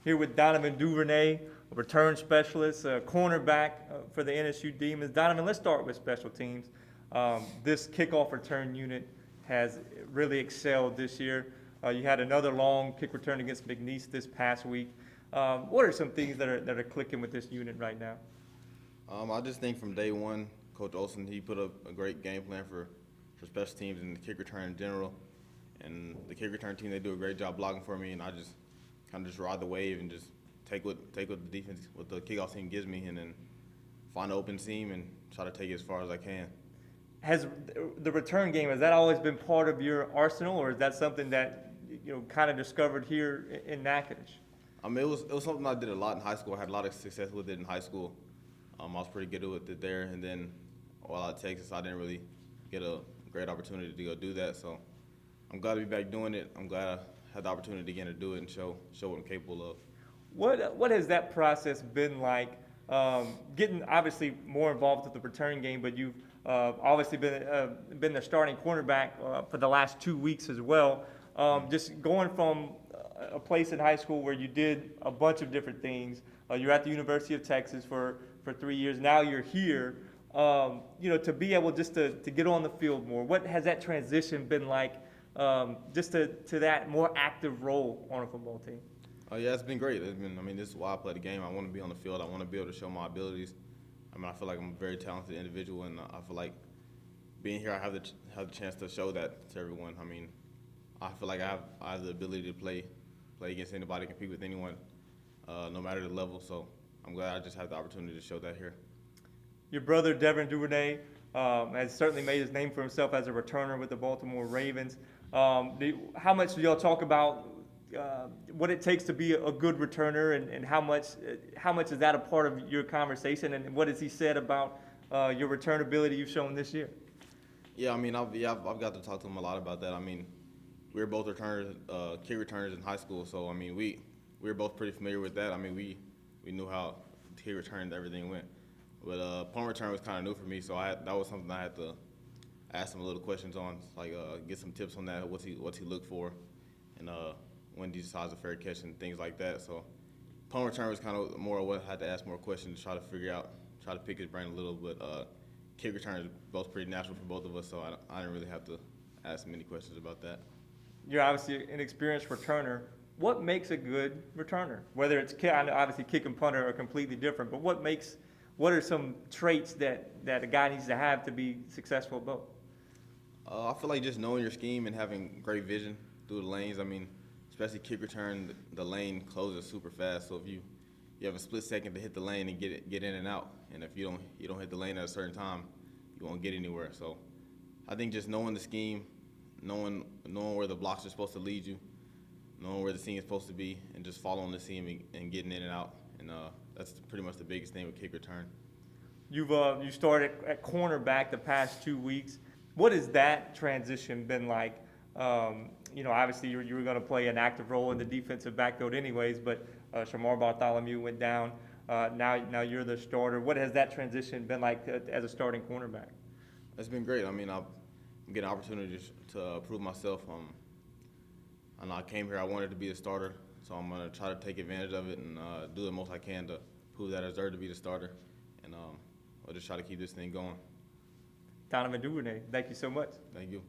Here with Donovan Duvernay, a return specialist, a cornerback for the NSU Demons. Donovan, let's start with special teams. This kickoff return unit has really excelled this year. You had another long kick return against McNeese this past week. What are some things that are clicking with this unit right now? I just think from day one, Coach Olson, he put up a great game plan for special teams and the kick return in general. And the kick return team, they do a great job blocking for me, and I just kind of just ride the wave and just take what the defense, what the kickoff team gives me, and then find an open seam and try to take it as far as I can. Has the return game, has that always been part of your arsenal, or is that something that kind of discovered here in Natchitoches? I mean, it was something I did a lot in high school. I had a lot of success with it in high school. I was pretty good with it there, and then while at Texas, I didn't really get a great opportunity to go do that. So I'm glad to be back doing it. I'm glad I had the opportunity again to do it and show what I'm capable of. What has that process been like? Getting obviously more involved with the return game, but you've obviously been the starting cornerback for the last 2 weeks as well. Just going from a place in high school where you did a bunch of different things. You're at the University of Texas for 3 years. Now you're here. To be able just to get on the field more. What has that transition been like? Just to that more active role on a football team. Oh yeah, it's been great. This is why I play the game. I want to be on the field. I want to be able to show my abilities. I feel like I'm a very talented individual, and I feel like being here, I have the chance to show that to everyone. I feel like I have the ability to play against anybody, compete with anyone, no matter the level. So I'm glad I just had the opportunity to show that here. Your brother, Devin Duvernay, has certainly made his name for himself as a returner with the Baltimore Ravens. How much do y'all talk about what it takes to be a good returner, and how much is that a part of your conversation, and what has he said about your return ability you've shown this year? Yeah, I've got to talk to him a lot about that. We were both returners, kick returners in high school, so we were both pretty familiar with that. We knew how kick return everything went, but punt return was kind of new for me, so that was something I had to ask him a little questions on, like get some tips on that, what's he look for, and when he decides a fair catch and things like that. So punt return was kind of more of what I had to ask more questions to try to figure out, try to pick his brain a little. But kick return is both pretty natural for both of us, so I didn't really have to ask him any questions about that. You're obviously an experienced returner. What makes a good returner? Whether it's I know obviously kick and punter are completely different, but what are some traits that a guy needs to have to be successful at both? I feel like just knowing your scheme and having great vision through the lanes. Especially kick return, the lane closes super fast. So if you have a split second to hit the lane and get in and out, and if you don't hit the lane at a certain time, you won't get anywhere. So I think just knowing the scheme, knowing where the blocks are supposed to lead you, knowing where the seam is supposed to be, and just following the seam and getting in and out. And that's pretty much the biggest thing with kick return. You started at cornerback the past 2 weeks. What has that transition been like? Obviously you were going to play an active role in the defensive backfield anyways, but Shamar Bartholomew went down. Now you're the starter. What has that transition been like as a starting cornerback? It's been great. I'm getting opportunities to prove myself. And I came here, I wanted to be a starter, so I'm going to try to take advantage of it and do the most I can to prove that I deserve to be the starter. And I'll just try to keep this thing going. Donovan Duvernay, thank you so much. Thank you.